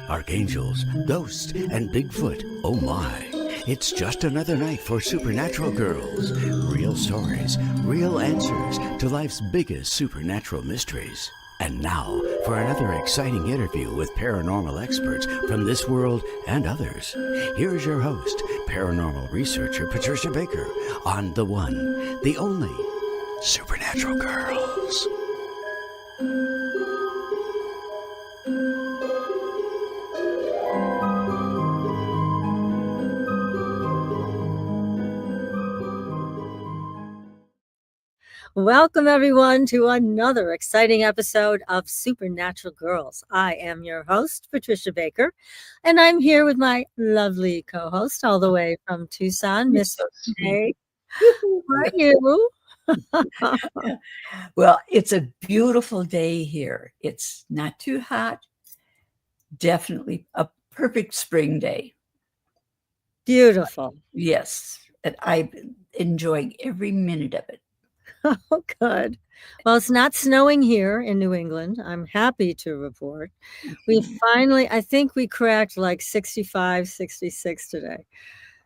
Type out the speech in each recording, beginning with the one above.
Archangels, ghosts, and Bigfoot, oh my. It's just another night for Supernatural Girls. Real stories, real answers to life's biggest supernatural mysteries. And now, for another exciting interview with paranormal experts from this world and others. Here's your host, paranormal researcher Patricia Baker, on the one, the only, Supernatural Girls. Welcome, everyone, to another exciting episode of Supernatural Girls. I am your host, Patricia Baker, and I'm here with my lovely co-host all the way from Tucson, Miss Soceity. How are you? Well, it's a beautiful day here. It's not too hot. Definitely a perfect spring day. Beautiful. Yes, and I'm enjoying every minute of it. Oh, good. Well, it's not snowing here in New England. I'm happy to report. We finally, I think we cracked like 65, 66 today.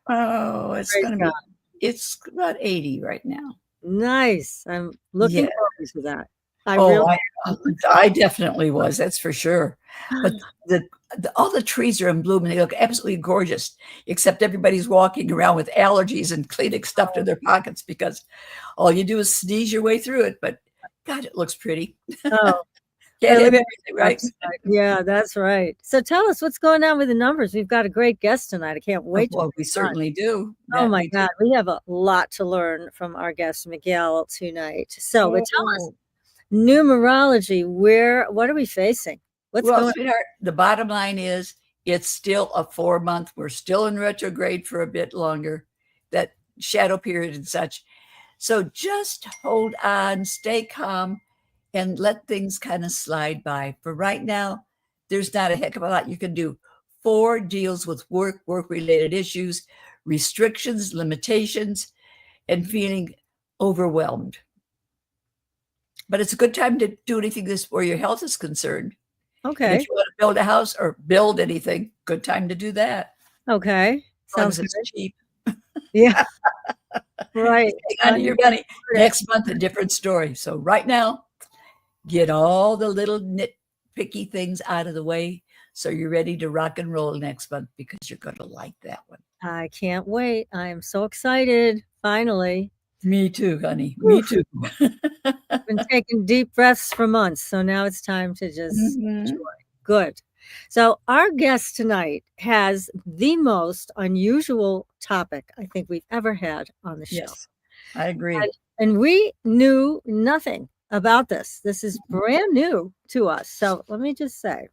Oh, it's about 80 right now. Nice. I'm looking forward to that. I definitely was. That's for sure. But all the trees are in bloom and they look absolutely gorgeous, except everybody's walking around with allergies and Kleenex stuffed in their pockets because all you do is sneeze your way through it. But God, it looks pretty. Oh, Can't have everything, right? Yeah, that's right. So tell us what's going on with the numbers. We've got a great guest tonight. I can't wait. Well, we certainly do. Oh my God, we have a lot to learn from our guest Miguel tonight. So tell us. Numerology, what are we facing? What's going on? Sweetheart, the bottom line is it's still a 4-month. We're still in retrograde for a bit longer, that shadow period and such. So just hold on, stay calm, and let things kind of slide by. For right now, there's not a heck of a lot you can do. 4 deals with work-related issues, restrictions, limitations, and feeling overwhelmed. But it's a good time to do anything where your health is concerned. Okay. And if you want to build a house or build anything, good time to do that. Okay. Sounds cheap. Yeah. Right. Hang on to your money. Next month, a different story. So right now, get all the little nitpicky things out of the way so you're ready to rock and roll next month because you're going to like that one. I can't wait. I am so excited. Finally. Me too, honey. Me too. I've been taking deep breaths for months, so now it's time to just enjoy. Good. So our guest tonight has the most unusual topic I think we've ever had on the show. Yes, I agree. And we knew nothing about this. This is brand new to us. So let me just say,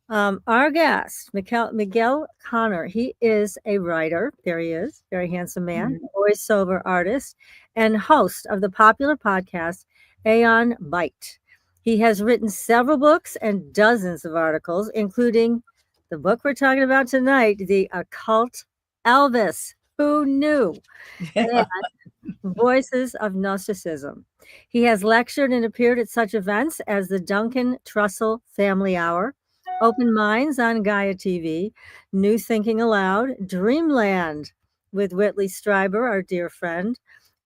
our guest, Miguel Conner, he is a writer. There he is, very handsome man, voiceover artist, and host of the popular podcast Aeon Byte. He has written several books and dozens of articles, including the book we're talking about tonight, The Occult Elvis. Who knew? And Voices of Gnosticism. He has lectured and appeared at such events as the Duncan Trussell Family Hour, Open Minds on GaiaTV, New Thinking Aloud, Dreamland with Whitley Strieber, our dear friend,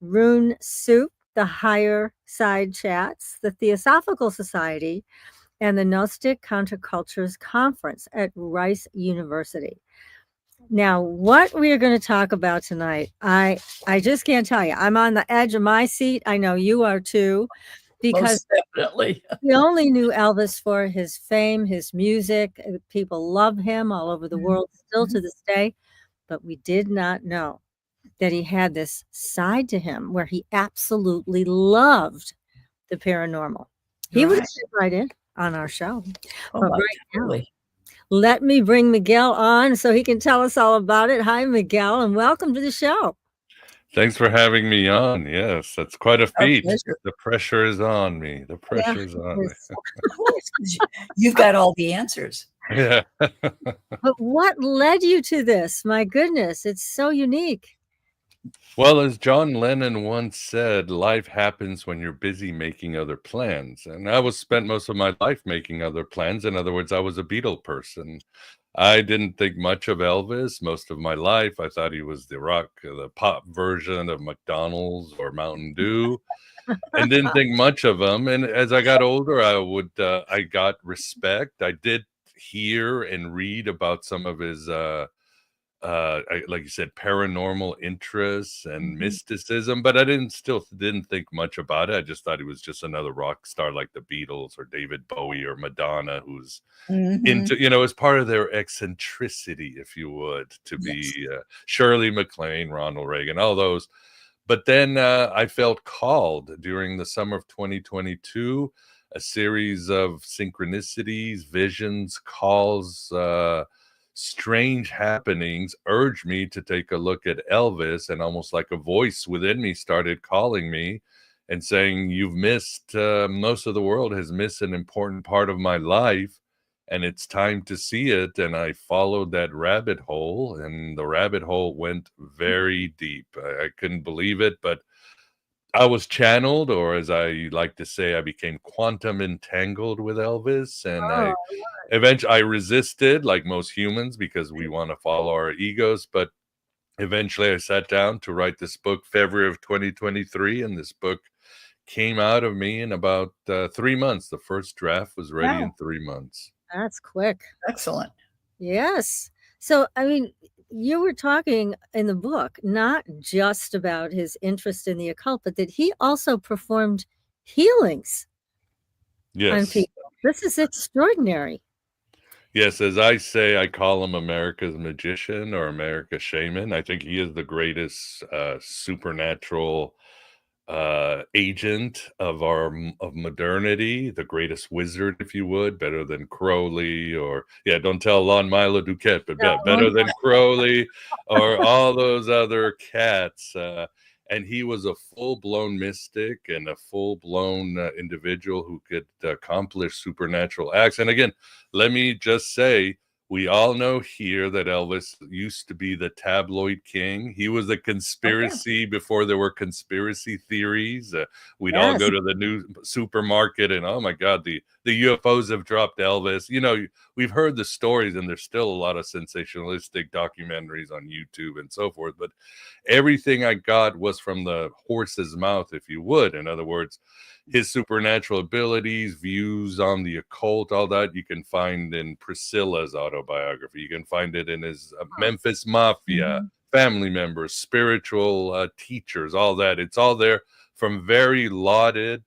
Runesoup, the Higherside Chats, the Theosophical Society, and the Gnostic Countercultures Conference at Rice University. Now, what we are going to talk about tonight, I just can't tell you. I'm on the edge of my seat. I know you are too. Because definitely. We only knew Elvis for his fame, his music. People love him all over the world still to this day. But we did not know that he had this side to him where he absolutely loved the paranormal. He would sit right in on our show. Oh, but right now, let me bring Miguel on so he can tell us all about it. Hi, Miguel, and welcome to the show. Thanks for having me on. Yes, that's quite a feat. The pressure is on me. The pressure is on me. Of course, you've got all the answers. Yeah. But what led you to this? My goodness, it's so unique. Well, as John Lennon once said, life happens when you're busy making other plans. And I was spent most of my life making other plans. In other words, I was a Beatle person. I didn't think much of Elvis most of my life. I thought he was the pop version of McDonald's or Mountain Dew, and didn't think much of him. And as I got older, I got respect. I did hear and read about some of his like you said, paranormal interests and Mhm. mysticism, but I didn't think much about it. I just thought he was just another rock star like the Beatles or David Bowie or Madonna, who's Mhm. into, as part of their eccentricity, if you would, to Yes. be Shirley MacLaine, Ronald Reagan, all those. But then I felt called during the summer of 2022, a series of synchronicities, visions, calls, strange happenings urged me to take a look at Elvis, and almost like a voice within me started calling me and saying, "You've missed, most of the world has missed an important part of my life, and it's time to see it." And I followed that rabbit hole, and the rabbit hole went very deep. I couldn't believe it, but I was channeled, or as I like to say, I became quantum entangled with Elvis, and Oh, I resisted like most humans because we want to follow our egos, but eventually I sat down to write this book February of 2023, and this book came out of me in about 3 months. The first draft was ready in Wow. 3 months. that's quick. Excellent. Yes. So, I mean, you were talking in the book not just about his interest in the occult, but that he also performed healings on Yes. people. This is extraordinary. Yes, as I say, I call him America's magician or America's shaman. I think he is the greatest supernatural agent of modernity, the greatest wizard, if you would, better than Crowley, or don't tell Lon Milo Duquette, but better than Crowley or all those other cats. And he was a full-blown mystic and a full-blown individual who could accomplish supernatural acts. And again, let me just say, we all know here that Elvis used to be the tabloid king. He was a Oh, yeah. conspiracy before there were conspiracy theories. We'd all go Yes. to the new supermarket and, oh my God, the UFOs have dropped Elvis. We've heard the stories, and there's still a lot of sensationalistic documentaries on YouTube and so forth. But everything I got was from the horse's mouth, if you would. In other words, his supernatural abilities, views on the occult, all that you can find in Priscilla's autobiography. You can find it in his Memphis Mafia, Mhm. family members, spiritual teachers, all that. It's all there from very lauded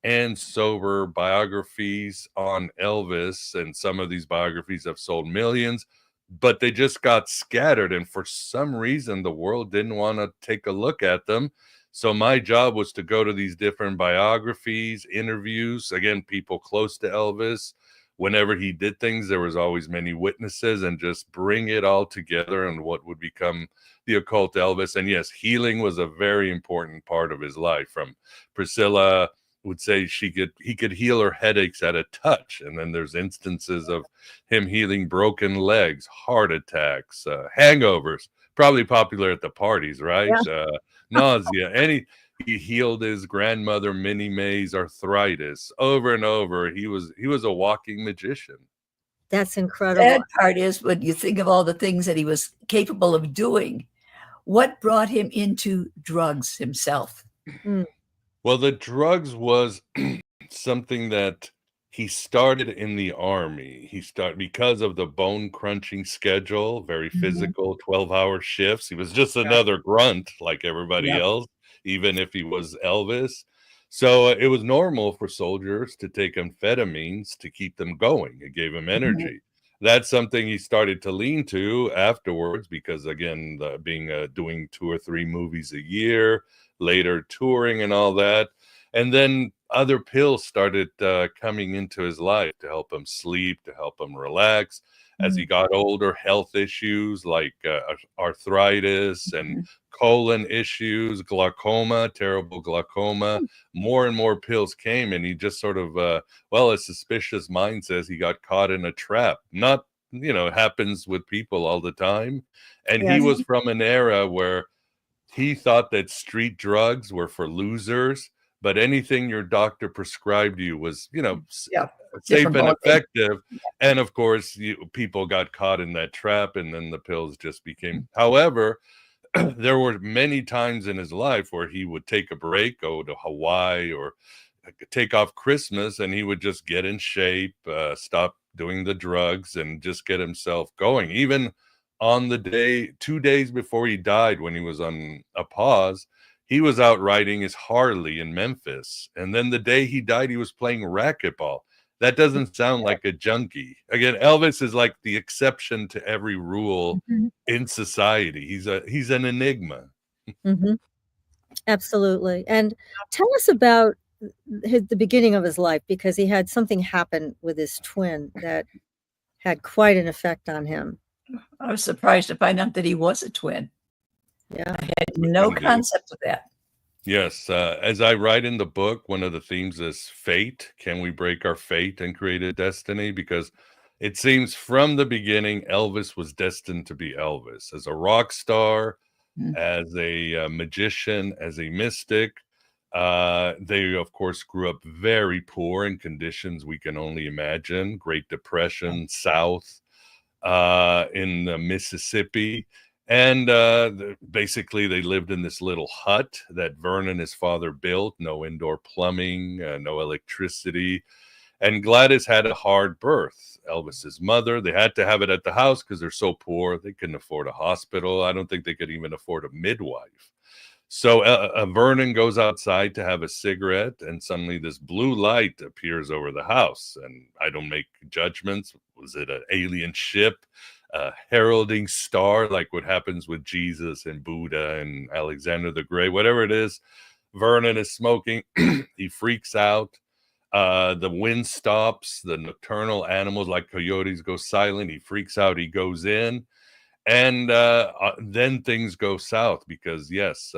and sober biographies on Elvis. And some of these biographies have sold millions, but they just got scattered. And for some reason, the world didn't want to take a look at them. So my job was to go to these different biographies, interviews, again, people close to Elvis. Whenever he did things, there was always many witnesses, and just bring it all together and what would become the occult Elvis. And yes, healing was a very important part of his life. From Priscilla would say he could heal her headaches at a touch. And then there's instances of him healing broken legs, heart attacks, hangovers, probably popular at the parties, right? Yeah. Nausea, he healed his grandmother Minnie Mae's arthritis over and over. He was a walking magician. That's incredible. Sad part is when you think of all the things that he was capable of doing, what brought him into drugs himself? Mm. Well, the drugs was something that he started in the army. He started because of the bone crunching schedule, very Mhm. physical, 12-hour shifts. He was just Right. another grunt like everybody Yep. else, even if he was Elvis. So it was normal for soldiers to take amphetamines to keep them going. It gave him Mhm. energy. That's something he started to lean to afterwards because, again, doing 2 or 3 movies a year, later touring and all that. And then other pills started coming into his life to help him sleep, to help him relax. As he Mhm. got older, health issues like arthritis and Mhm. colon issues, glaucoma, terrible glaucoma, more and more pills came. And he just sort of, a suspicious mind says he got caught in a trap. Not, it happens with people all the time. And he Yes. was from an era where he thought that street drugs were for losers, but anything your doctor prescribed you was, Yeah. safe Different and ballgame. effective. And of course, people got caught in that trap, and then the pills just became. However, there were many times in his life where he would take a break, go to Hawaii, or take off Christmas, and he would just get in shape, stop doing the drugs, and just get himself going. Even on the day, 2 days before he died, when he was on a pause, he was out riding his Harley in Memphis. And then the day he died, he was playing racquetball. That doesn't sound like a junkie. Again, Elvis is like the exception to every rule in society. He's an enigma. Mm-hmm. Absolutely. And tell us about the beginning of his life, because he had something happen with his twin that had quite an effect on him. I was surprised to find out that he was a twin. Yeah. I had no concept of that. Yes. As I write in the book, one of the themes is fate. Can we break our fate and create a destiny? Because it seems from the beginning, Elvis was destined to be Elvis as a rock star, as a magician, as a mystic. They, of course, grew up very poor in conditions we can only imagine. Great Depression, South, in Mississippi. And basically, they lived in this little hut that Vernon, his father, built. No indoor plumbing, no electricity. And Gladys had a hard birth. Elvis's mother, they had to have it at the house because they're so poor. They couldn't afford a hospital. I don't think they could even afford a midwife. So Vernon goes outside to have a cigarette, and suddenly this blue light appears over the house. And I don't make judgments. Was it an alien ship? A heralding star, like what happens with Jesus and Buddha and Alexander the Great? Whatever it is, Vernon is smoking. He freaks out. The wind stops. The nocturnal animals like coyotes go silent. He freaks out. He goes in. And then things go south because, yes,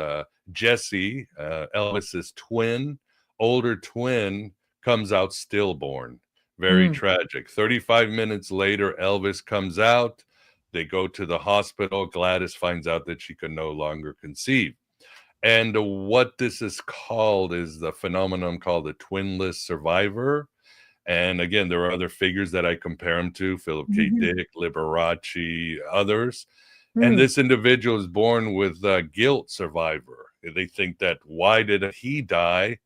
Jesse, Elvis's older twin, comes out stillborn. Very tragic. 35 minutes later, Elvis comes out. They go to the hospital. Gladys finds out that she can no longer conceive. And what this is called is the phenomenon called the twinless survivor. And again, there are other figures that I compare him to, Philip K. Dick, Liberace, others. And this individual is born with guilt survivor. They think that why did he die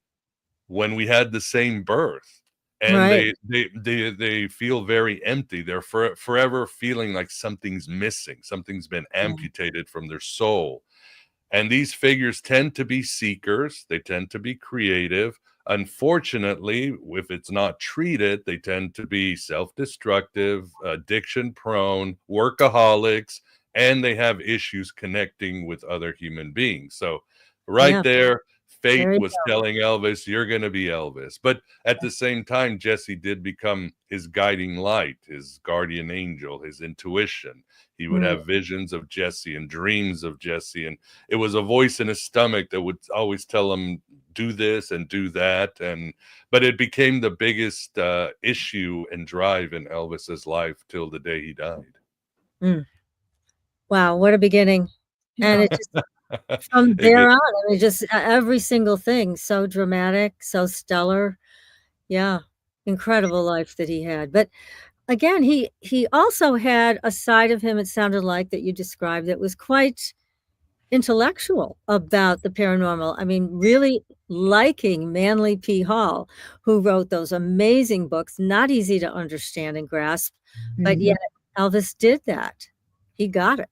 when we had the same birth? And they feel very empty. They're forever feeling like something's missing. Something's been amputated from their soul. And these figures tend to be seekers. They tend to be creative. Unfortunately, if it's not treated, they tend to be self-destructive, addiction-prone, workaholics, and they have issues connecting with other human beings. So there, fate was telling Elvis, you're going to be Elvis. But at the same time, Jesse did become his guiding light, his guardian angel, his intuition. He would have visions of Jesse and dreams of Jesse. And it was a voice in his stomach that would always tell him, do this and do that. But it became the biggest issue and drive in Elvis's life till the day he died. Wow, what a beginning. And it just, from there on, I mean, just every single thing, so dramatic, so stellar. Yeah, incredible life that he had. But again, he also had a side of him, it sounded like, that you described, that was quite intellectual about the paranormal. I mean, really liking Manly P. Hall, who wrote those amazing books, not easy to understand and grasp, but yet Elvis did that. He got it.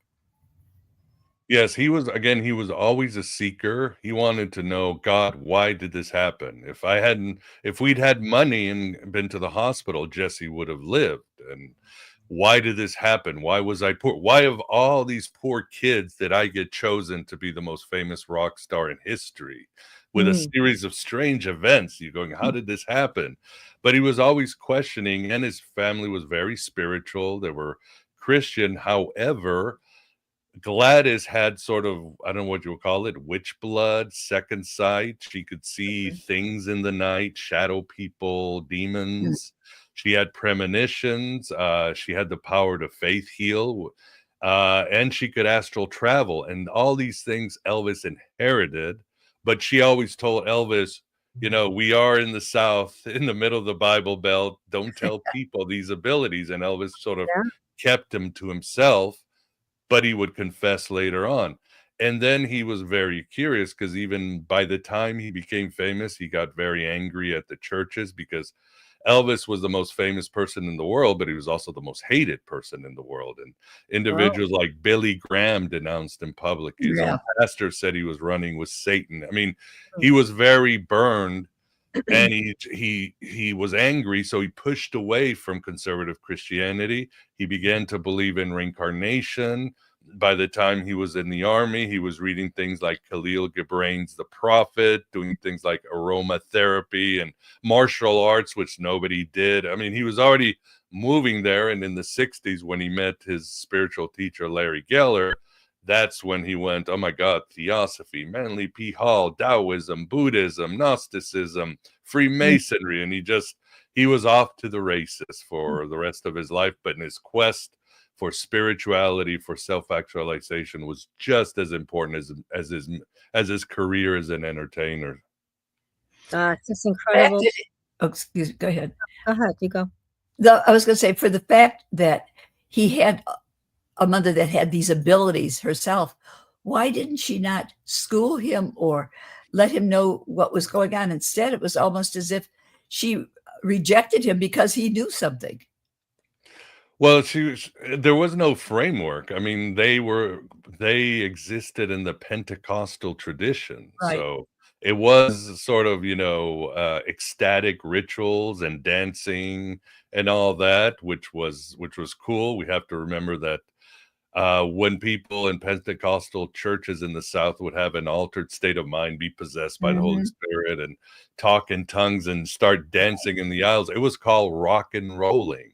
Yes, he was always a seeker. He wanted to know, God, why did this happen? If we'd had money and been to the hospital, Jesse would have lived. And why did this happen? Why was I poor? Why of all these poor kids did I get chosen to be the most famous rock star in history? With a series of strange events, you're going, how did this happen? But he was always questioning, and his family was very spiritual. They were Christian. However, Gladys had sort of, I don't know what you would call it, witch blood, second sight. She could see things in the night, shadow people, demons. She had premonitions. She had the power to faith heal. and she could astral travel, and all these things Elvis inherited. But she always told Elvis, we are in the South, in the middle of the Bible Belt. Don't tell people these abilities. And Elvis sort of Yeah. kept him to himself, but he would confess later on. And then he was very curious, because even by the time he became famous, he got very angry at the churches, because Elvis was the most famous person in the world, but he was also the most hated person in the world. And individuals like Billy Graham denounced him publicly. His own pastor said he was running with Satan. I mean, he was very burned, and he was angry, so he pushed away from conservative Christianity. He began to believe in reincarnation. By the time he was in the army, he was reading things like Khalil Gibran's The Prophet, doing things like aromatherapy and martial arts, which nobody did. I mean, he was already moving there. And in the 60s, when he met his spiritual teacher, Larry Geller, that's when he went, oh my God, Theosophy, Manly P. Hall, Taoism, Buddhism, Gnosticism, Freemasonry. And he was off to the races for the rest of his life. But in his quest for spirituality, for self-actualization, was just as important as his career as an entertainer. It's just incredible. Excuse me, go ahead. Go ahead, you go. I was going to say, for the fact that he had a mother that had these abilities herself, why didn't she not school him or let him know what was going on? Instead, it was almost as if she rejected him because he knew something. Well, there was no framework. I mean, they existed in the Pentecostal tradition. Right. So it was sort of, ecstatic rituals and dancing and all that, which was cool. We have to remember that when people in Pentecostal churches in the South would have an altered state of mind, be possessed by the Holy Spirit, and talk in tongues and start dancing in the aisles, it was called rock and rolling.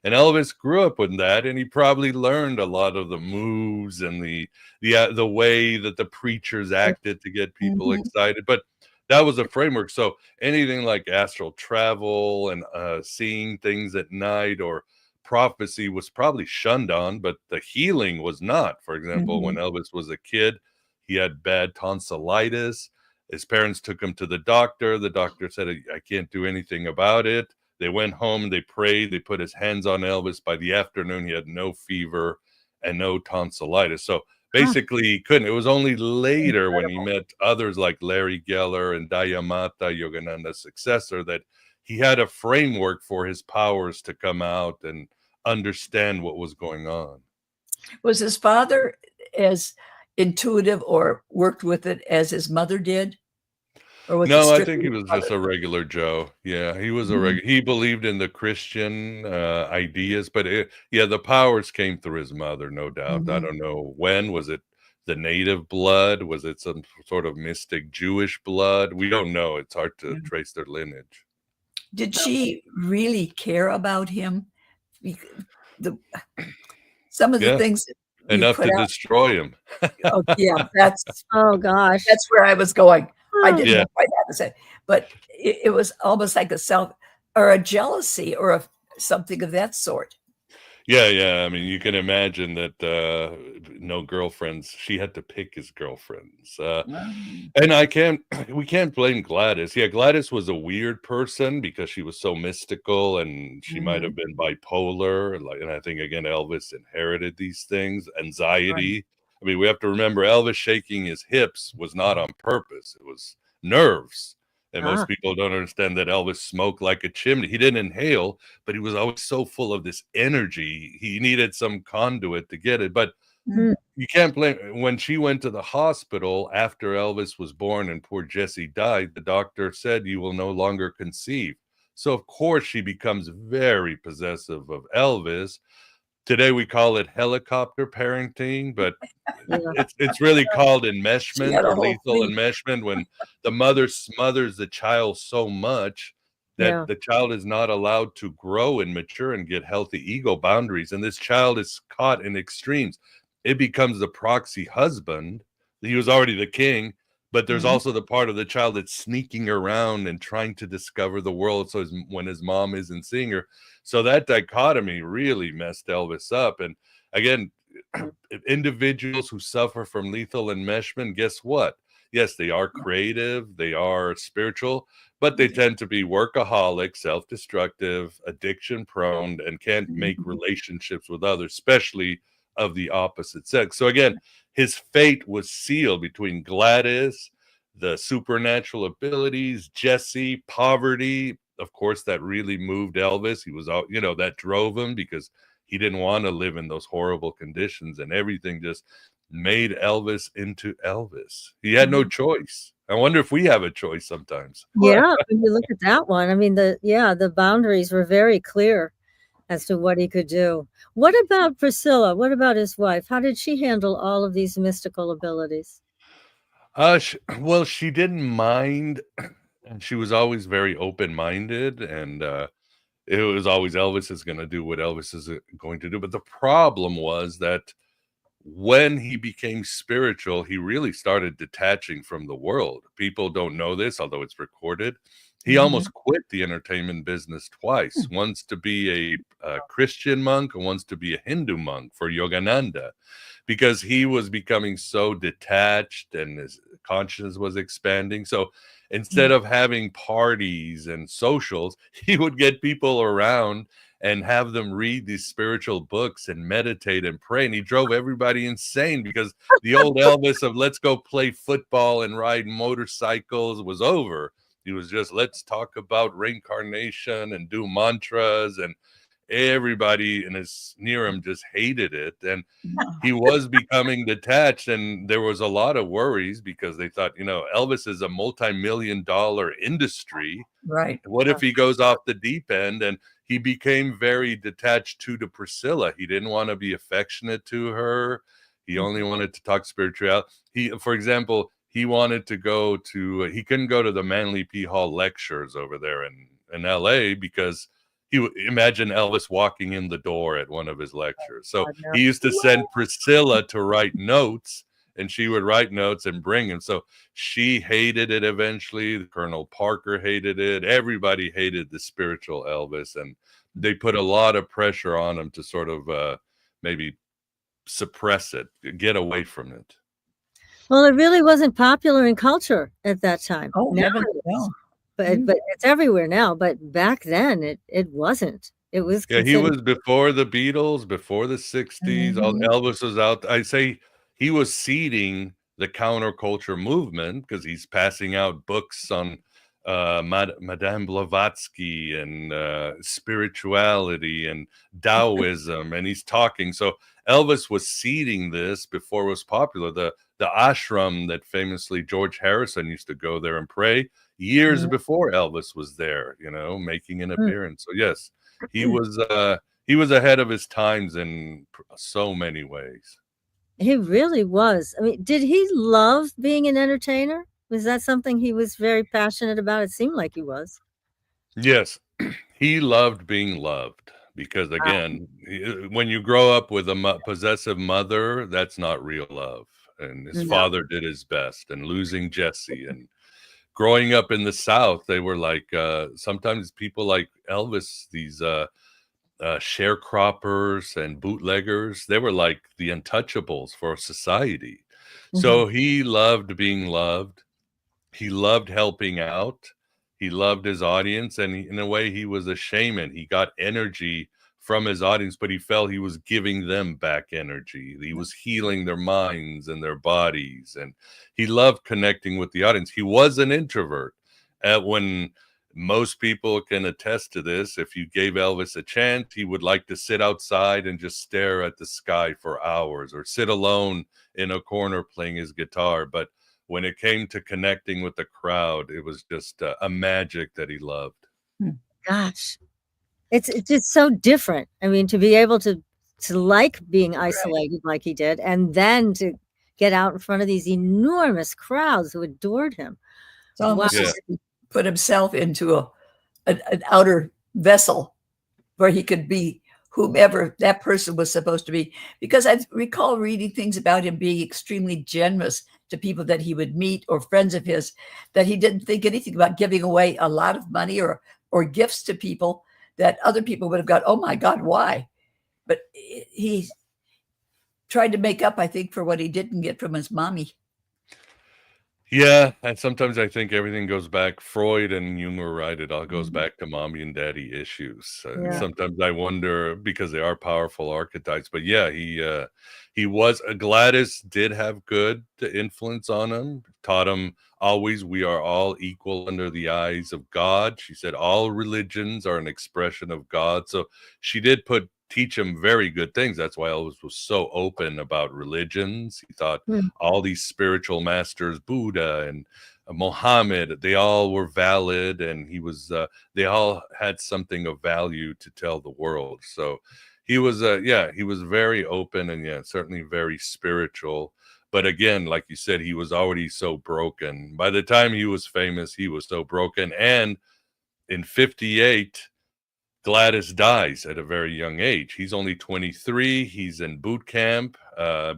And Elvis grew up with that, and he probably learned a lot of the moves and the way that the preachers acted to get people excited. But that was a framework. So anything like astral travel and seeing things at night or prophecy was probably shunned on, but the healing was not. For example, when Elvis was a kid, he had bad tonsillitis. His parents took him to the doctor. The doctor said, I can't do anything about it. They went home, they prayed, they put his hands on Elvis. By the afternoon, he had no fever and no tonsillitis. So basically, he couldn't. It was only later when he met others like Larry Geller and Dayamata, Yogananda's successor, that he had a framework for his powers to come out and understand what was going on. Was his father as intuitive or worked with it as his mother did? No, I think he was just a regular Joe. Yeah, he was he believed in the Christian ideas, but the powers came through his mother, no doubt. I don't know when. Was it the native blood? Was it some sort of mystic Jewish blood? We don't know. It's hard to trace their lineage. Did she really care about him? Some of the things enough to destroy him. Oh yeah, oh gosh, that's where I was going. I didn't know quite how to say, but it was almost like a self or a jealousy or something of that sort. Yeah. I mean, you can imagine that no girlfriends. She had to pick his girlfriends. And we can't blame Gladys. Yeah, Gladys was a weird person because she was so mystical, and she might have been bipolar. And I think, again, Elvis inherited these things, anxiety. Right. I mean, we have to remember Elvis shaking his hips was not on purpose. It was nerves. And most people don't understand that Elvis smoked like a chimney. He didn't inhale, but he was always so full of this energy. He needed some conduit to get it. But you can't blame. When she went to the hospital after Elvis was born and poor Jessie died, the doctor said, you will no longer conceive. So, of course, she becomes very possessive of Elvis. Today we call it helicopter parenting, but it's really called enmeshment or lethal enmeshment, when the mother smothers the child so much that the child is not allowed to grow and mature and get healthy ego boundaries. And this child is caught in extremes. It becomes the proxy husband. He was already the king, but there's also the part of the child that's sneaking around and trying to discover the world. So when his mom isn't seeing her. So that dichotomy really messed Elvis up. And again, individuals who suffer from lethal enmeshment, guess what? Yes, they are creative, they are spiritual, but they tend to be workaholic, self-destructive, addiction prone, and can't make relationships with others, especially of the opposite sex. So again, his fate was sealed between Gladys, the supernatural abilities, Jesse, poverty. Of course, that really moved Elvis. He was, that drove him because he didn't want to live in those horrible conditions, and everything just made Elvis into Elvis. He had no choice. I wonder if we have a choice sometimes. Yeah, when you look at that one, I mean, the boundaries were very clear as to what he could do. What about Priscilla? What about his wife? How did she handle all of these mystical abilities? Well, she didn't mind, and she was always very open-minded, and it was always Elvis is going to do what Elvis is going to do. But the problem was that when he became spiritual, he really started detaching from the world. People don't know this, although it's recorded. He almost quit the entertainment business twice, once to be a Christian monk and once to be a Hindu monk for Yogananda, because he was becoming so detached and his consciousness was expanding. So instead of having parties and socials, he would get people around and have them read these spiritual books and meditate and pray. And he drove everybody insane because the old Elvis of let's go play football and ride motorcycles was over. He was just, let's talk about reincarnation and do mantras, and everybody near him just hated it. And he was becoming detached, and there was a lot of worries because they thought, Elvis is a multi-million-dollar industry. Right. What if he goes off the deep end? And he became very detached to Priscilla. He didn't want to be affectionate to her. He only wanted to talk spirituality. For example, he wanted to go to, he couldn't go to the Manly P. Hall lectures over there in LA because imagine Elvis walking in the door at one of his lectures. So he used to send Priscilla to write notes, and she would write notes and bring him. So she hated it eventually. Colonel Parker hated it. Everybody hated the spiritual Elvis, and they put a lot of pressure on him to sort of maybe suppress it, get away from it. Well, it really wasn't popular in culture at that time. Oh, now heaven, no. But it's everywhere now. But back then, it wasn't. It was. Yeah, he was before the Beatles, before the 60s. Elvis was out. I say he was seeding the counterculture movement because he's passing out books on Madame Blavatsky and spirituality and Taoism, and he's talking. So Elvis was seeding this before it was popular. The ashram that famously George Harrison used to go there and pray years before Elvis was there, making an appearance. So yes, he was ahead of his times in so many ways. He really was. I mean, did he love being an entertainer? Was that something he was very passionate about? It seemed like he was. Yes, he loved being loved because, again, when you grow up with a possessive mother, that's not real love. And his father did his best, and losing Jesse and growing up in the South, they were like, sometimes people like Elvis, these sharecroppers and bootleggers, they were like the untouchables for society. So he loved being loved. He loved helping out. He loved his audience. And in a way, he was a shaman. He got energy from his audience, but he felt he was giving them back energy. He was healing their minds and their bodies. And he loved connecting with the audience. He was an introvert. When most people can attest to this, if you gave Elvis a chance, he would like to sit outside and just stare at the sky for hours, or sit alone in a corner playing his guitar. But when it came to connecting with the crowd, it was just a magic that he loved. Gosh, it's just so different. I mean, to be able to like being isolated like he did, and then to get out in front of these enormous crowds who adored him. It's almost as if he put himself into an outer vessel where he could be whomever that person was supposed to be. Because I recall reading things about him being extremely generous to people that he would meet, or friends of his, that he didn't think anything about giving away a lot of money or gifts to people that other people would have gone, oh my God, why? But he tried to make up, I think, for what he didn't get from his mommy. Yeah, and sometimes I think everything goes back. Freud and Jung were right. It all goes back to mommy and daddy issues. And Yeah. sometimes I wonder because they are powerful archetypes. But yeah, he was Gladys did have good influence on him. Taught him always we are all equal under the eyes of God. She said all religions are an expression of God. So she did teach him very good things. That's why Elvis was so open about religions. He thought all these spiritual masters, Buddha and Muhammad, they all were valid, and he was they all had something of value to tell the world. So he was he was very open, and certainly very spiritual. But again, like you said, he was already so broken. By the time he was famous, he was so broken. And in 58, Gladys dies at a very young age. He's only 23. He's in boot camp,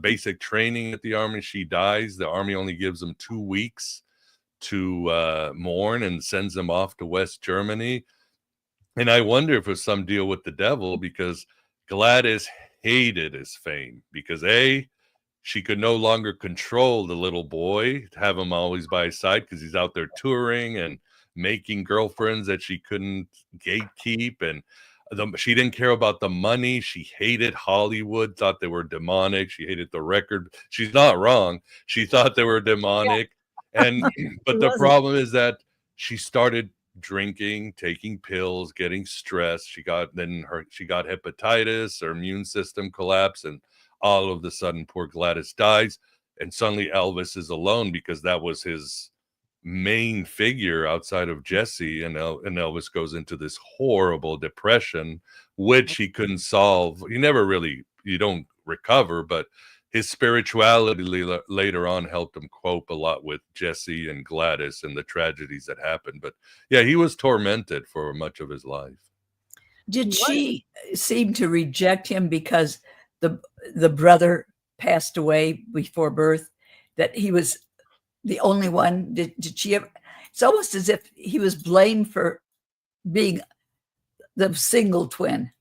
basic training at the army. She dies. The army only gives him 2 weeks to mourn and sends him off to West Germany. And I wonder if it was some deal with the devil, because Gladys hated his fame because she could no longer control the little boy, have him always by his side because he's out there touring and making girlfriends that she couldn't gatekeep, and she didn't care about the money. She hated Hollywood, thought they were demonic. She hated the record. She's not wrong. She thought they were demonic. And but the problem is that she started drinking, taking pills, getting stressed. She got hepatitis, her immune system collapsed, and all of a sudden poor Gladys dies, and suddenly Elvis is alone because that was his main figure outside of Jesse, and Elvis goes into this horrible depression, which he couldn't solve. You don't recover, but his spirituality later on helped him cope a lot with Jesse and Gladys and the tragedies that happened. But yeah, he was tormented for much of his life. Did she seem to reject him because the brother passed away before birth, that he was the only one? Did she ever? It's almost as if he was blamed for being the single twin.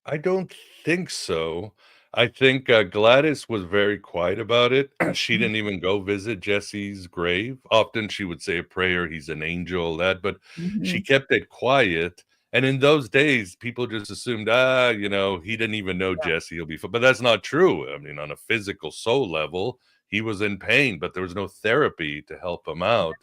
I don't think so. I think Gladys was very quiet about it. She didn't even go visit Jesse's grave. Often she would say a prayer, he's an angel, but she kept it quiet. And in those days, people just assumed, he didn't even know Jesse. He'll be fine. But that's not true. I mean, on a physical soul level, he was in pain, but there was no therapy to help him out.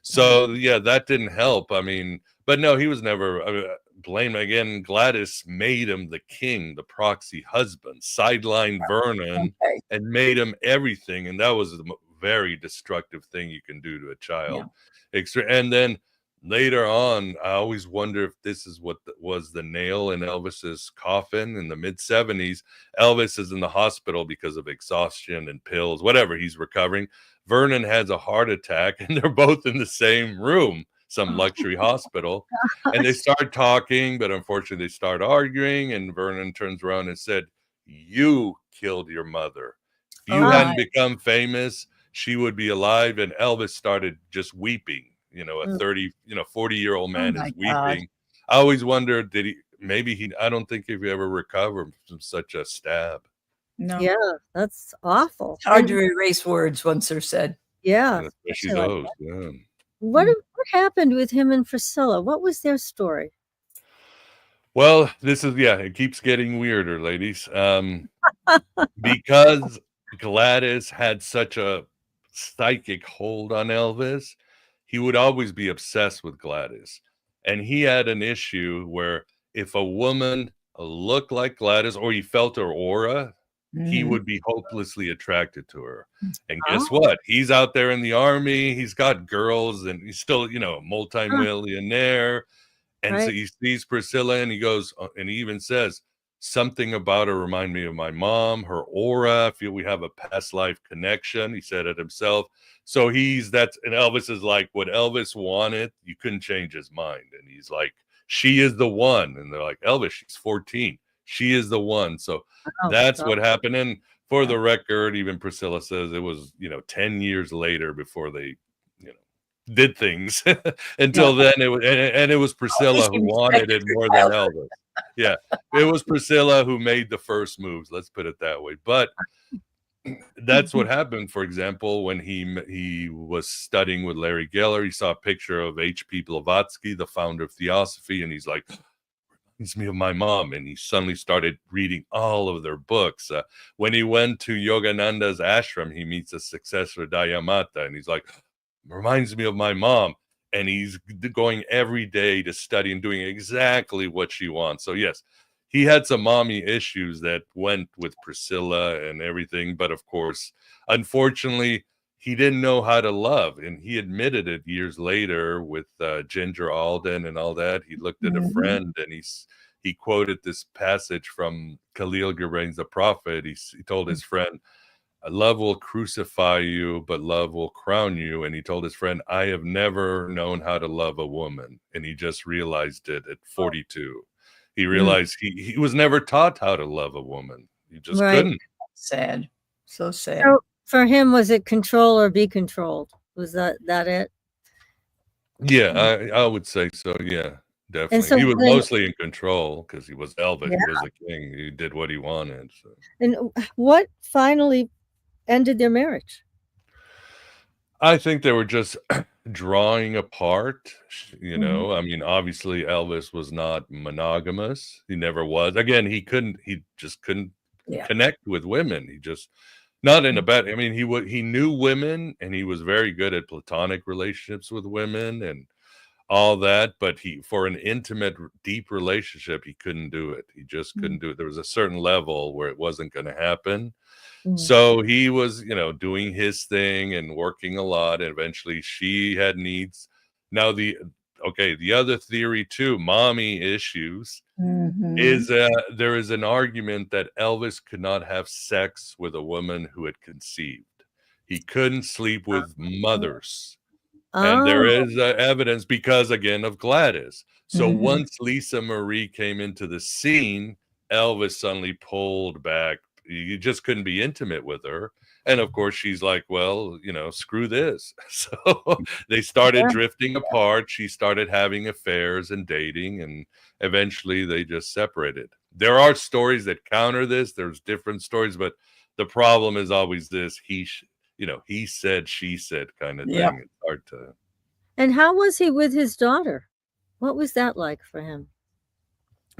So, that didn't help. I mean, but no, he was never blamed. Again, Gladys made him the king, the proxy husband, sidelined Vernon and made him everything. And that was a very destructive thing you can do to a child. And then later on, I always wonder if this is what was the nail in Elvis's coffin in the mid-70s. Elvis is in the hospital because of exhaustion and pills, whatever, he's recovering. Vernon has a heart attack, and they're both in the same room, some luxury hospital. And they start talking, but unfortunately they start arguing, and Vernon turns around and said, "You killed your mother. If you hadn't become famous, she would be alive." And Elvis started just weeping. A 40-year-old man is weeping. God. I always wondered, I don't think he ever recovered from such a stab. No. Yeah, that's awful. It's hard to erase words once they're said. Yeah. Especially those. Yeah. What happened with him and Priscilla? What was their story? Well, this is, it keeps getting weirder, ladies. Because Gladys had such a psychic hold on Elvis, he would always be obsessed with Gladys. And he had an issue where if a woman looked like Gladys or he felt her aura, he would be hopelessly attracted to her. And guess what? He's out there in the army. He's got girls, and he's still, a multi-millionaire. And so he sees Priscilla, and he goes, and he even says, something about her remind me of my mom, her aura. I feel we have a past life connection. He said it himself. So and Elvis is like, what Elvis wanted, you couldn't change his mind. And he's like, she is the one. And they're like, Elvis, she's 14. She is the one. So that's what happened. And for the record, even Priscilla says it was, 10 years later before they, did things. Until then, it was Priscilla who wanted it more than Elvis. Yeah, it was Priscilla who made the first moves. Let's put it that way. But that's what happened. For example, when he was studying with Larry Geller, he saw a picture of H.P. Blavatsky, the founder of Theosophy, and he's like, reminds me of my mom. And he suddenly started reading all of their books. When he went to Yogananda's ashram, he meets a successor, Dayamata, and he's like, reminds me of my mom. And he's going every day to study and doing exactly what she wants. So yes, he had some mommy issues that went with Priscilla and everything. But of course, unfortunately, he didn't know how to love. And he admitted it years later with Ginger Alden and all that. He looked at a friend and he quoted this passage from Khalil Gibran's The Prophet. He told his friend, love will crucify you, but love will crown you. And he told his friend, I have never known how to love a woman. And he just realized it at 42. He realized he was never taught how to love a woman. He just couldn't. Sad. So sad. So for him, was it control or be controlled? Was that it? Yeah, I would say so. Yeah, definitely. so He was then- mostly in control because he was Elvis. He was the king. He did what he wanted. So. And what finally ended their marriage? I think they were just drawing apart, you know. I mean, obviously Elvis was not monogamous. He never was. Again, he just couldn't connect with women. He just not in a bad, I mean, he knew women and he was very good at platonic relationships with women and all that, but for an intimate, deep relationship, he couldn't do it. He just couldn't do it. There was a certain level where it wasn't going to happen. So he was, doing his thing and working a lot. And eventually she had needs. Now the other theory too, mommy issues, is there is an argument that Elvis could not have sex with a woman who had conceived. He couldn't sleep with mothers. And there is evidence because, again, of Gladys. So once Lisa Marie came into the scene, Elvis suddenly pulled back. You just couldn't be intimate with her. And of course, she's like, well, screw this. So they started drifting apart. She started having affairs and dating, and eventually they just separated. There are stories that counter this. There's different stories, but the problem is always this. He said, she said kind of thing. It's hard to. And how was he with his daughter? What was that like for him?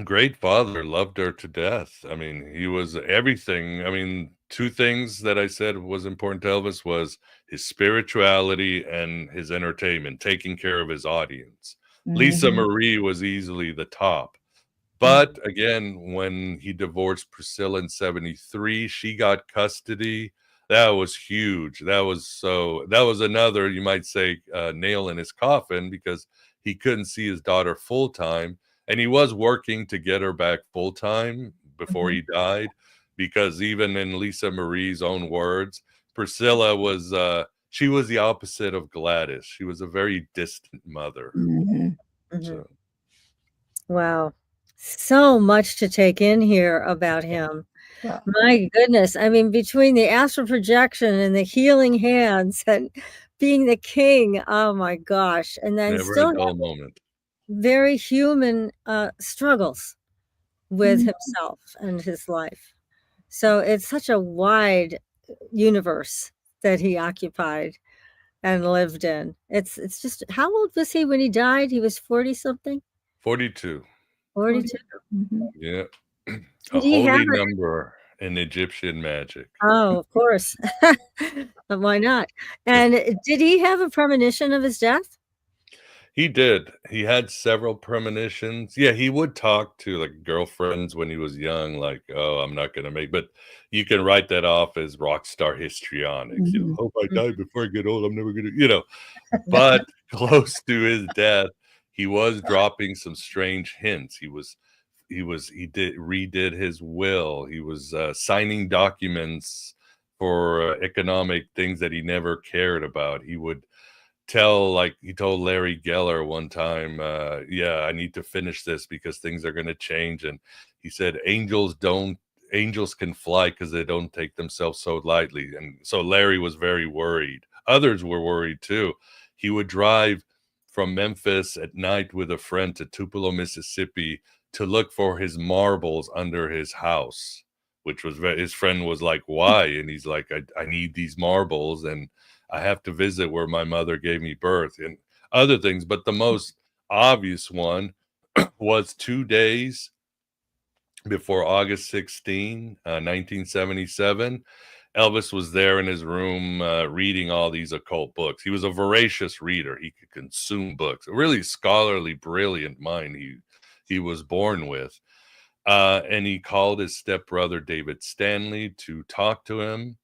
Great father, loved her to death. I mean, he was everything. I mean, two things that I said was important to Elvis was his spirituality and his entertainment, taking care of his audience. Lisa Marie was easily the top. But again, when he divorced Priscilla in 1973, she got custody. That was huge. That was another, you might say, nail in his coffin because he couldn't see his daughter full time. And he was working to get her back full time before he died, because even in Lisa Marie's own words, Priscilla was, she was the opposite of Gladys. She was a very distant mother. So. Wow. So much to take in here about him. Yeah. My goodness. I mean, between the astral projection and the healing hands and being the king, oh my gosh. And then Never still a dull moment. Very human struggles with himself and his life. So it's such a wide universe that he occupied and lived in. It's just, how old was he when he died? He was 40 something? 42. 42. Yeah. Did A he have holy number in Egyptian magic. Oh, of course. But why not? And did he have a premonition of his death? He did. He had several premonitions. Yeah, he would talk to like girlfriends when he was young, like, "Oh, I'm not gonna make." But you can write that off as rock star histrionics. Hope I die before I get old. I'm never gonna, But close to his death, he was dropping some strange hints. He redid his will. He was signing documents for economic things that he never cared about. He would he told Larry Geller one time, I need to finish this because things are going to change. And he said, angels can fly because they don't take themselves so lightly. And so Larry was very worried. Others were worried too. He would drive from Memphis at night with a friend to Tupelo, Mississippi to look for his marbles under his house, which was his friend was like, why? And he's like, I need these marbles, and I have to visit where my mother gave me birth, and other things. But the most obvious one was 2 days before August 16, 1977. Elvis was there in his room reading all these occult books. He was a voracious reader. He could consume books. A really scholarly, brilliant mind he was born with. And he called his stepbrother David Stanley to talk to him.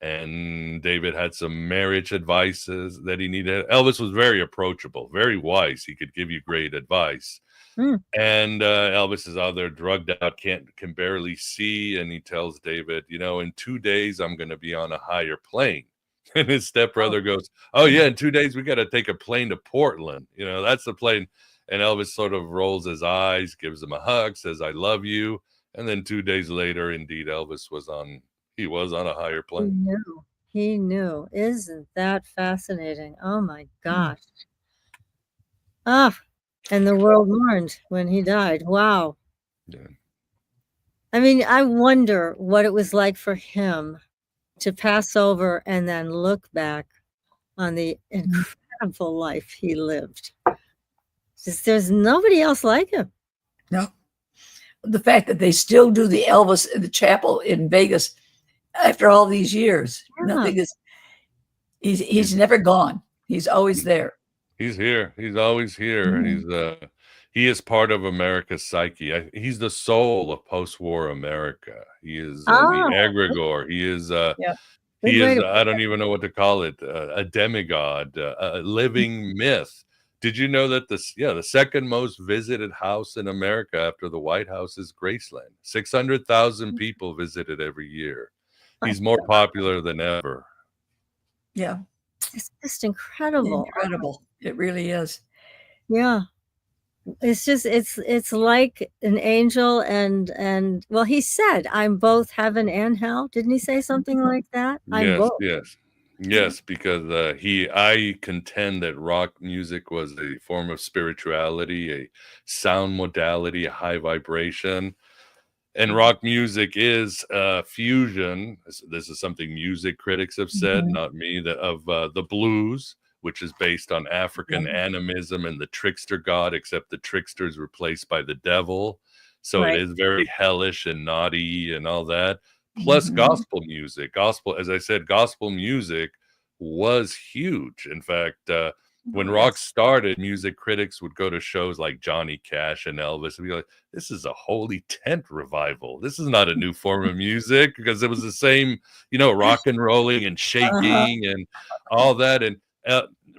And David had some marriage advices that he needed. Elvis was very approachable, very wise. He could give you great advice. And Elvis is out there drugged out, can barely see, and he tells David, in 2 days I'm going to be on a higher plane. And his stepbrother goes, oh yeah, in 2 days we got to take a plane to Portland. That's the plane. And Elvis sort of rolls his eyes, gives him a hug, says, I love you. And then 2 days later, indeed, Elvis was on a higher plane. He knew. Isn't that fascinating? Oh my gosh. And the world mourned when he died. Wow. Yeah. I mean, I wonder what it was like for him to pass over and then look back on the incredible life he lived. There's nobody else like him. No. The fact that they still do the Elvis in the chapel in Vegas after all these years. Nothing is, he's never gone. He's always there. He's here. He's always here. He is part of America's psyche. He's the soul of post-war America. He is the egregore. He is I don't even know what to call it, a demigod, a living myth. Did you know that the second most visited house in America after the White House is Graceland? 600,000 people visit it every year. He's more popular than ever. Yeah. It's just incredible. Incredible. It really is. Yeah. It's just, it's like an angel and well, he said, I'm both heaven and hell. Didn't he say something like that? I'm both. Yes, because I contend that rock music was a form of spirituality, a sound modality, a high vibration. And rock music is fusion. This is something music critics have said, not me, that of the blues, which is based on African animism and the trickster god, except the trickster is replaced by the devil. So it is very hellish and naughty and all that. Plus gospel music. As I said, gospel music was huge. In fact, when rock started, music critics would go to shows like Johnny Cash and Elvis and be like, this is a holy tent revival. This is not a new form of music, because it was the same, rock and rolling and shaking and all that. And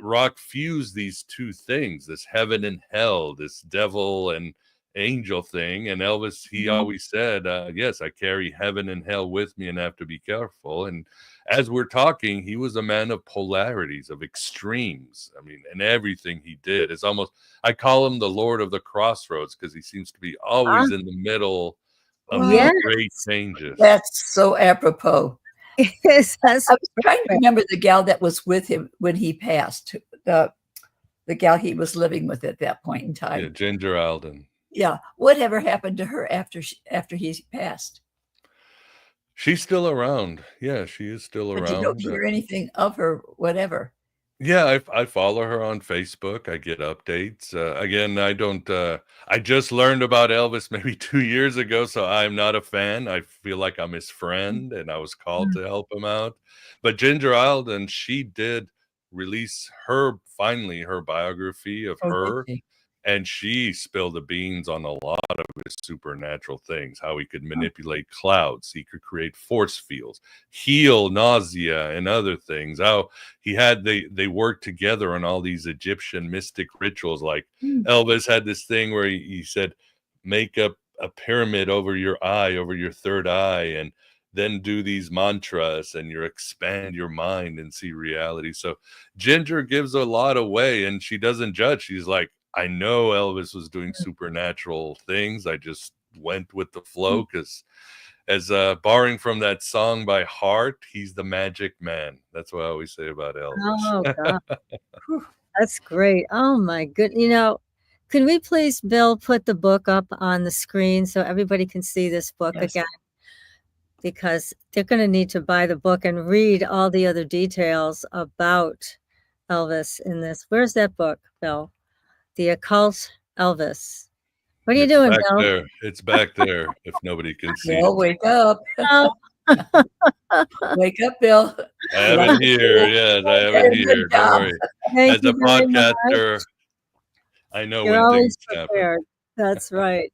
rock fused these two things, this heaven and hell, this devil and angel thing. And Elvis, he always said, yes, I carry heaven and hell with me and have to be careful. And as we're talking, he was a man of polarities, of extremes. I mean, and everything he did is almost, I call him the Lord of the Crossroads, because he seems to be always in the middle of great changes. That's so apropos. Yes, I was trying to remember the gal that was with him when he passed, the gal he was living with at that point in time. Yeah, Ginger Alden. Yeah. Whatever happened to her after he passed? She's still around. Yeah, she is still around. But you don't hear anything of her, whatever. Yeah, I follow her on Facebook. I get updates. Again, I don't. I just learned about Elvis maybe 2 years ago, so I'm not a fan. I feel like I'm his friend, and I was called to help him out. But Ginger Alden, she did release her biography of her. And she spilled the beans on a lot of his supernatural things, how he could manipulate clouds, he could create force fields, heal nausea and other things, how he had, they worked together on all these Egyptian mystic rituals. Like Elvis had this thing where he said, make up a pyramid over your eye, over your third eye, and then do these mantras, and you expand your mind and see reality. So Ginger gives a lot away, and she doesn't judge. She's like, I know Elvis was doing supernatural things. I just went with the flow, because as barring from that song by heart, he's the magic man. That's what I always say about Elvis. Oh, God. That's great. Oh, my goodness. Can we please, Bill, put the book up on the screen so everybody can see this book Yes. again? Because they're going to need to buy the book and read all the other details about Elvis in this. Where's that book, Bill? The Occult Elvis. What are you It's doing, back Bill? there. It's back there. If nobody can see Bill, it, wake up. Oh, Wake up, Bill. I have it here. Yes, I have it Good here. Don't job. worry. thank As you a very much. podcaster, I know You're when always things happen. prepared. That's right.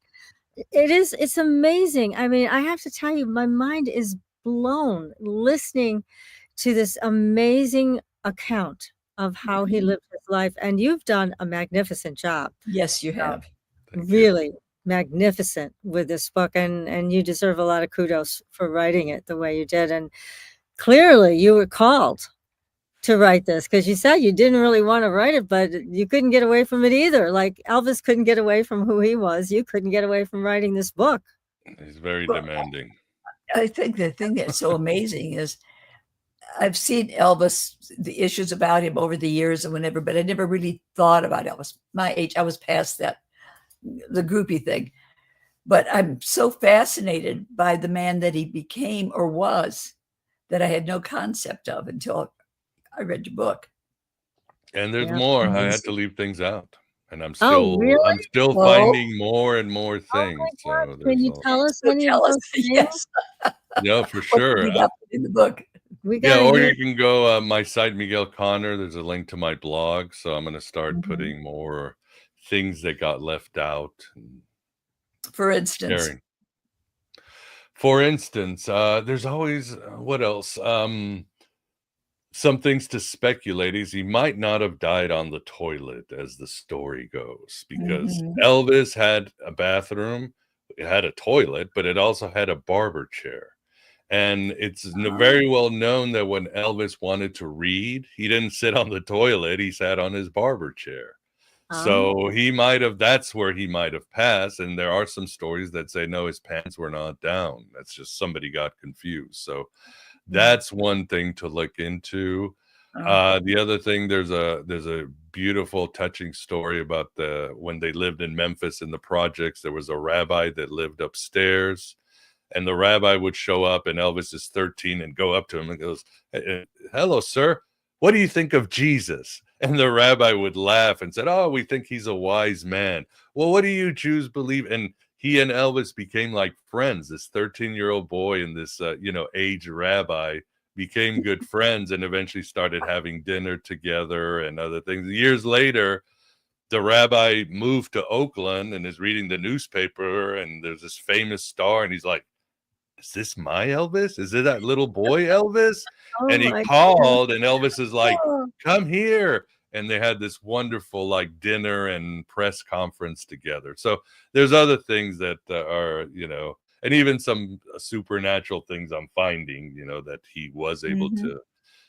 It's amazing. I mean, I have to tell you, my mind is blown listening to this amazing account of how he lived his life. And you've done a magnificent job. Yes, you have. Thank you. Really magnificent with this book. And you deserve a lot of kudos for writing it the way you did. And clearly you were called to write this, because you said you didn't really want to write it, but you couldn't get away from it either. Like Elvis couldn't get away from who he was. You couldn't get away from writing this book. He's very Well, demanding. I think the thing that's so amazing is I've seen Elvis, the issues about him over the years and whenever, but I never really thought about Elvis. My age, I was past that, the groupie thing. But I'm so fascinated by the man that he became or was that I had no concept of until I read your book. And there's Yeah. more. I had to leave things out, and I'm Oh, still really? Well- finding more and more Oh things. my So God. Can there's you a- tell us So any of tell us, those things? yes, yeah, for what sure. you got in the book. We Yeah, got or to you can go my site, Miguel Conner. There's a link to my blog, so I'm going to start Mhm. putting more things that got left out and For instance, sharing. For instance, there's always what else? Some things to speculate is he might not have died on the toilet, as the story goes, because Mhm. Elvis had a bathroom, it had a toilet, but it also had a barber chair. And it's very well known that when Elvis wanted to read, he didn't sit on the toilet, he sat on his barber chair. So he might have, that's where he might have passed. And there are some stories that say, no, his pants were not down. That's just somebody got confused. So that's one thing to look into. The other thing, there's a beautiful, touching story about when they lived in Memphis in the projects. There was a rabbi that lived upstairs, and the rabbi would show up, and Elvis is 13, and go up to him and goes, "Hello, sir. What do you think of Jesus?" And the rabbi would laugh and said, "Oh, we think he's a wise man." Well, what do you Jews believe? And he and Elvis became like friends. This 13-year-old boy and this, aged rabbi became good friends, and eventually started having dinner together and other things. Years later, the rabbi moved to Oakland and is reading the newspaper, and there's this famous star, and he's like, "Is this my Elvis? Is it that little boy Elvis?" Oh And he my called, and Elvis is like, God. "Come here." And they had this wonderful like dinner and press conference together. So there's other things that are, and even some supernatural things I'm finding, that he was able to,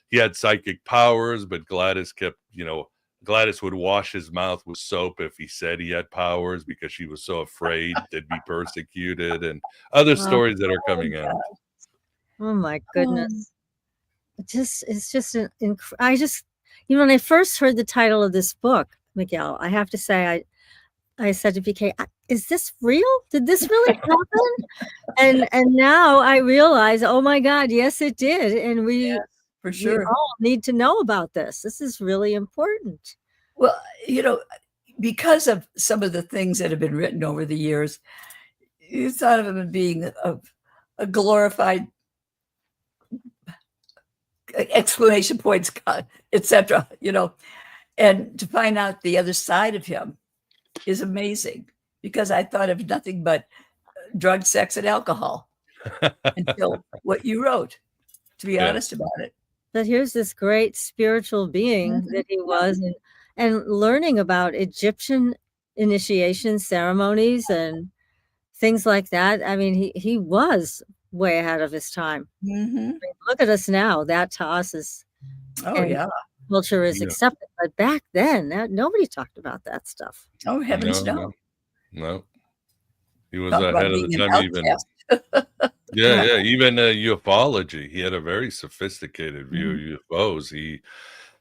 he had psychic powers, but Gladys kept, Gladys would wash his mouth with soap if he said he had powers, because she was so afraid they'd be persecuted, and other stories that are coming out. Oh my goodness. It's just when I first heard the title of this book, Miguel, I have to say, I said to PK, is this real? Did this really happen? And now I realize, oh my God, yes, it did. And we for sure. all need to know about this. This is really important. Well, because of some of the things that have been written over the years, you thought of him as being a glorified exclamation points, etc. And to find out the other side of him is amazing, because I thought of nothing but drugs, sex, and alcohol until what you wrote, to be honest about it. But here's this great spiritual being that he was, and learning about Egyptian initiation ceremonies and things like that. I mean, he was way ahead of his time. I mean, look at us now. That to us is, culture is accepted. But back then, nobody talked about that stuff. Oh, heavens, no. He was Talk about ahead of the being an time, even. outcast. Even ufology. He had a very sophisticated view of UFOs.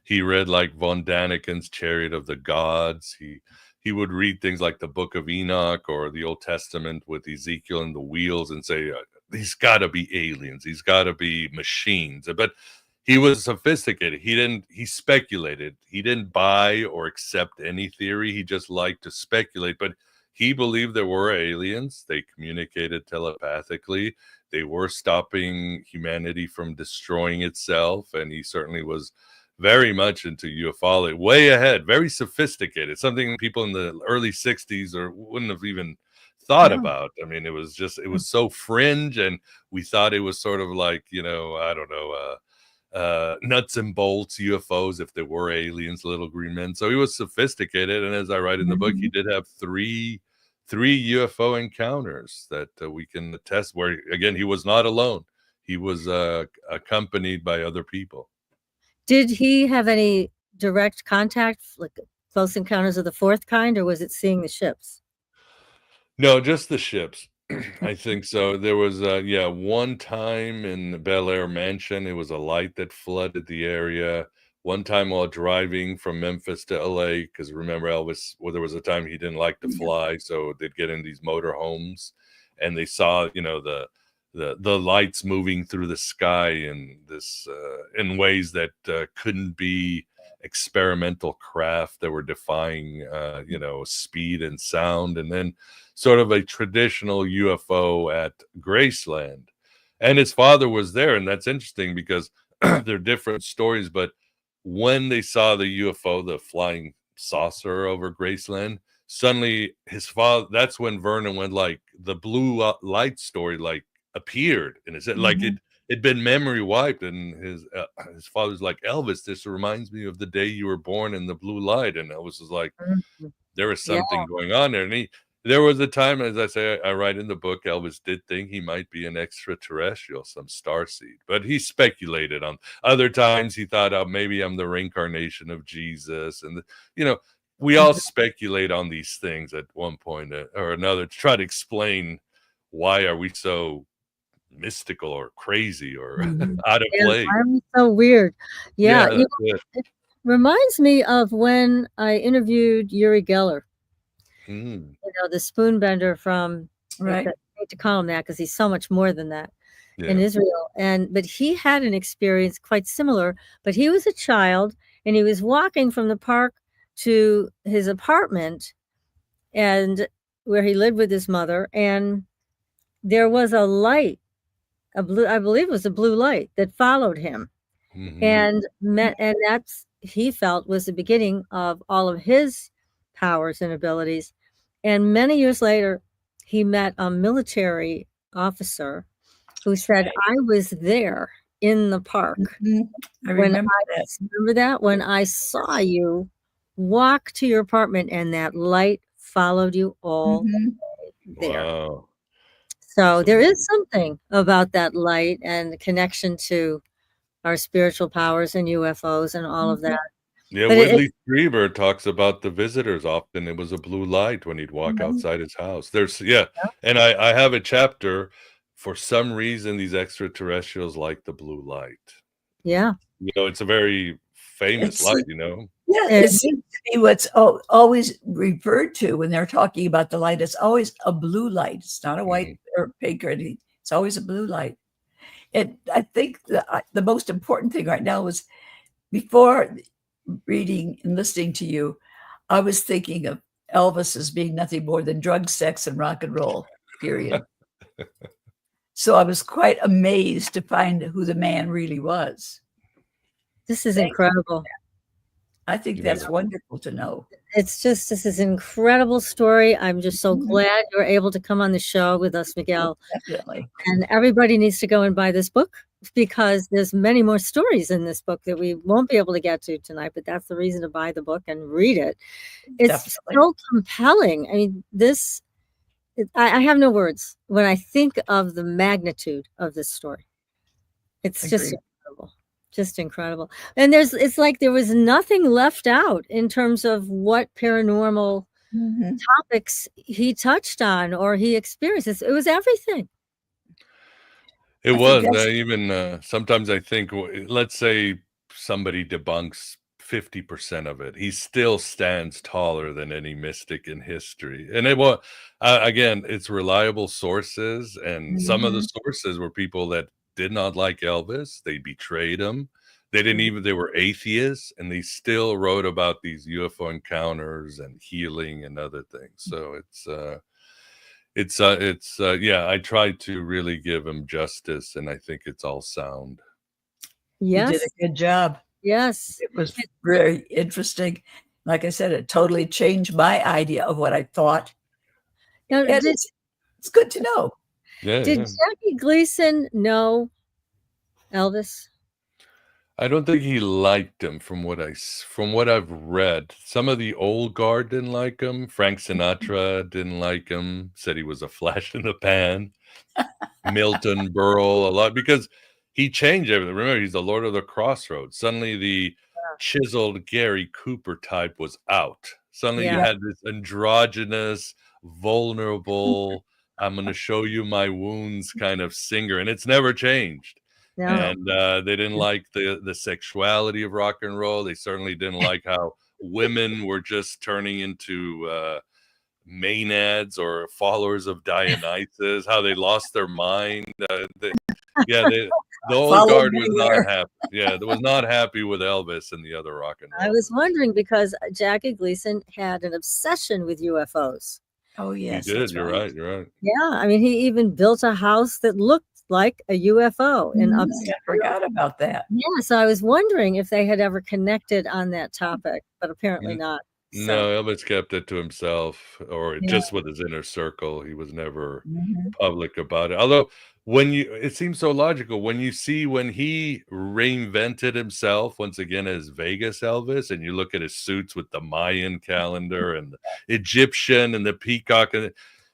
He read like von Daniken's Chariot of the Gods. He he would read things like the Book of Enoch or the Old Testament with Ezekiel and the wheels and say, these got to be aliens. These got to be machines. But he was sophisticated. He speculated. He didn't buy or accept any theory. He just liked to speculate. But he believed there were aliens. They communicated telepathically. They were stopping humanity from destroying itself. And he certainly was very much into ufology, way ahead, very sophisticated, something people in the early 60s or wouldn't have even thought about. I mean, it was so fringe, and we thought it was sort of like, I don't know, nuts and bolts UFOs if there were aliens, little green men. So he was sophisticated, and as I write in the book, he did have three UFO encounters that we can attest, where again he was not alone. He was accompanied by other people. Did he have any direct contact, like close encounters of the fourth kind, or was it seeing the ships? No, just the ships. I think so. There was one time in the Bel Air mansion, it was a light that flooded the area. One time while driving from Memphis to LA, because remember Elvis, there was a time he didn't like to fly, so they'd get in these motorhomes, and they saw, the lights moving through the sky in this in ways that couldn't be experimental craft that were defying speed and sound. And then sort of a traditional UFO at Graceland, and his father was there. And that's interesting because they're different stories, but when they saw the UFO, the flying saucer over Graceland, suddenly his father, that's when Vernon went like the blue light story like appeared, and it like it'd been memory wiped, and his father's like, Elvis, this reminds me of the day you were born in the blue light. And Elvis was like, there was something going on there. And there was a time, as I say, I write in the book, Elvis did think he might be an extraterrestrial, some starseed, but he speculated. On other times he thought, oh, maybe I'm the reincarnation of Jesus. And we all speculate on these things at one point or another to try to explain why are we so mystical or crazy or out of place. I'm so weird. It reminds me of when I interviewed Uri Geller, the spoon bender from, right. I hate to call him that because he's so much more than that in Israel. But he had an experience quite similar, but he was a child and he was walking from the park to his apartment and where he lived with his mother, and there was a light, I believe it was a blue light that followed him, and that's, he felt, was the beginning of all of his powers and abilities. And many years later, he met a military officer who said, I was there in the park. I remember that. Remember that? When I saw you walk to your apartment and that light followed you all the way there. Wow. So there is something about that light and the connection to our spiritual powers and UFOs and all of that. Yeah, But Whitley Strieber talks about the visitors often. It was a blue light when he'd walk outside his house. And I have a chapter. For some reason, these extraterrestrials like the blue light. Yeah. It's a very famous light, Yeah, it seems to be what's always referred to when they're talking about the light. It's always a blue light. It's not a white or pink or anything. It's always a blue light. And I think the most important thing right now was, before reading and listening to you, I was thinking of Elvis as being nothing more than drugs, sex, and rock and roll, period. So I was quite amazed to find who the man really was. This is incredible. I think that's wonderful to know. It's just, this is an incredible story. I'm just so glad you're able to come on the show with us, Miguel. Definitely. And everybody needs to go and buy this book, because there's many more stories in this book that we won't be able to get to tonight, but that's the reason to buy the book and read it. It's so compelling. I mean, I have no words when I think of the magnitude of this story. It's just incredible. Just incredible. And it's like there was nothing left out in terms of what paranormal topics he touched on or he experienced. It was everything. It was even sometimes I think, let's say somebody debunks 50% of it. He still stands taller than any mystic in history. And it was, again, it's reliable sources. And some of the sources were people that did not like Elvis. They betrayed him. They didn't even, they were atheists, and they still wrote about these UFO encounters and healing and other things. So yeah, I tried to really give him justice, and I think it's all sound. Yes. You did a good job. Yes. It was very interesting. Like I said, it totally changed my idea of what I thought. Now, And it's good to know. Yeah. did Yeah. Jackie Gleason know Elvis? I don't think he liked him from what I've read. Some of the old guard didn't like him. Frank Sinatra didn't like him, said he was a flash in the pan. Milton Berle, a lot, because he changed everything. Remember, he's the Lord of the Crossroads. Suddenly the chiseled Gary Cooper type was out. Suddenly you had this androgynous, vulnerable, I'm going to show you my wounds kind of singer, and it's never changed. No. And they didn't like the sexuality of rock and roll. They certainly didn't like how women were just turning into maenads or followers of Dionysus, how they lost their mind. The old guard was not happy. Yeah, they was not happy with Elvis and the other rock and roll. I was wondering because Jackie Gleason had an obsession with UFOs. Oh, yes. He did. You're right. You're right. Yeah. I mean, he even built a house that looked like a UFO in upstate. I forgot about that. Yeah. So I was wondering if they had ever connected on that topic, but apparently not. So, No, Elvis kept it to himself, or just with his inner circle. He was never public about it. Although it seems so logical when you see when he reinvented himself once again as Vegas Elvis, and you look at his suits with the Mayan calendar and the Egyptian and the peacock, and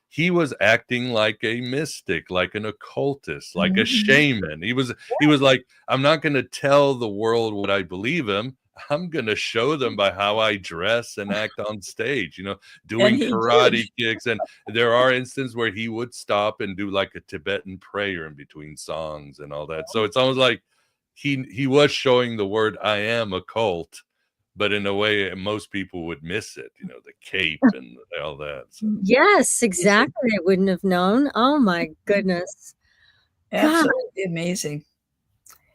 he was acting like a mystic, like an occultist, like a shaman. He was like, I'm not going to tell the world what I believe in. I'm going to show them by how I dress and act on stage, doing karate kicks. And there are instances where he would stop and do like a Tibetan prayer in between songs and all that. So it's almost like he was showing the word, I am occult, but in a way most people would miss it, the cape and all that. So. Yes, exactly. I wouldn't have known. Oh my goodness. Absolutely amazing.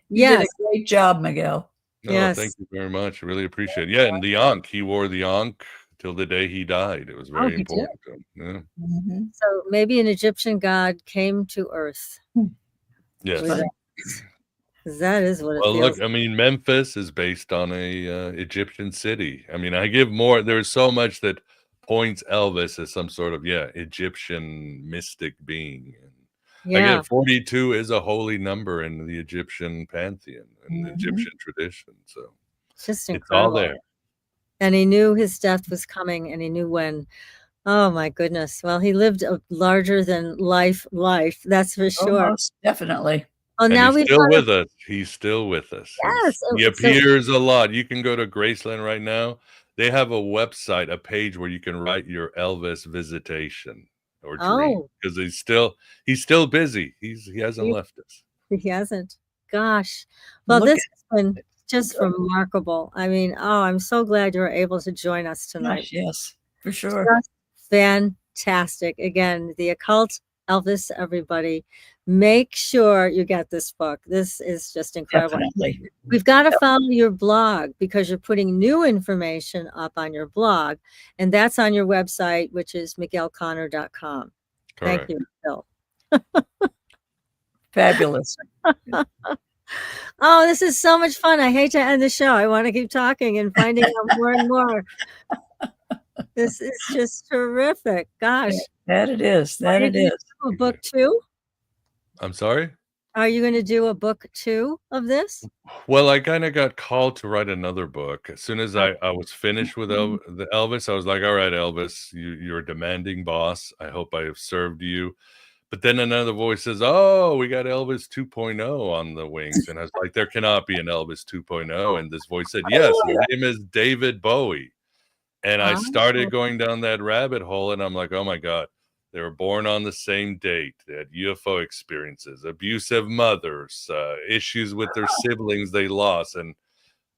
You did a great job, Miguel. No, thank you very much. I really appreciate it. Yeah, and the Ankh, he wore the Ankh till the day he died. It was very important to him. Yeah. So maybe an Egyptian god came to Earth. Yes. That is what it feels. Look, I mean, Memphis is based on a Egyptian city. I mean, I give more. There's so much that points Elvis as some sort of Egyptian mystic being. Again, 42 is a holy number in the Egyptian pantheon and the Egyptian tradition. So it's just incredible. It's all there. And he knew his death was coming, and he knew when. Oh my goodness. Well, he lived a larger than life. That's for sure. Most definitely. Oh, now he's still with us. He's still with us. Yes. He appears a lot. You can go to Graceland right now. They have a website, a page where you can write your Elvis visitation or dream, because he's still busy. He hasn't left us. He hasn't. Gosh. Well, this has been just remarkable. I mean, I'm so glad you were able to join us tonight. Gosh, yes, for sure. Just fantastic. Again, the Occult Elvis, everybody. Make sure you get this book. This is just incredible. Definitely. We've got to follow your blog because you're putting new information up on your blog, and that's on your website, which is miguelconner.com. Thank you, Phil. Fabulous. Oh, this is so much fun. I hate to end the show. I want to keep talking and finding out more and more. This is just terrific. Gosh. That it is. That it is. A book 2? I'm sorry? Are you going to do a book 2 of this? Well, I kind of got called to write another book. As soon as I was finished with the Elvis, I was like, all right, Elvis, you're a demanding boss. I hope I have served you. But then another voice says, oh, we got Elvis 2.0 on the wings. And I was like, there cannot be an Elvis 2.0. And this voice said, yes, his name is David Bowie. And I started going down that rabbit hole, and I'm like, oh my God, they were born on the same date. They had UFO experiences, abusive mothers, issues with their siblings they lost. And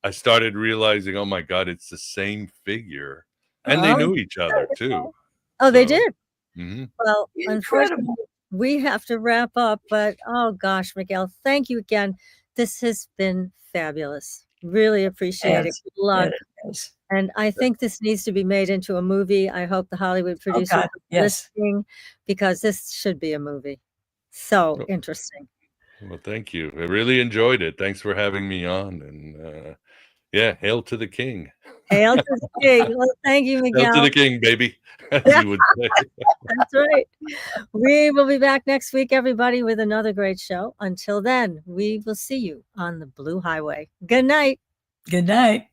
I started realizing, oh my God, it's the same figure. And they Oh, knew each other too. oh, they So, did. mhm. Well, unfortunately, Incredible. we have to wrap up, but oh gosh, Miguel, thank you again. This has been fabulous. Really appreciate it. Yes. Good luck. Yes. And I think this needs to be made into a movie. I hope the Hollywood Oh, producers God, are yes. listening, because this should be a movie. So Oh. interesting. Well, thank you. I really enjoyed it. Thanks for having me on. And yeah, hail to the king. Hail to the king. Well, thank you, Hail to Miguel. the king, baby, as Yeah. you would say. That's right. We will be back next week, everybody, with another great show. Until then, we will see you on the Blue Highway. Good night. Good night.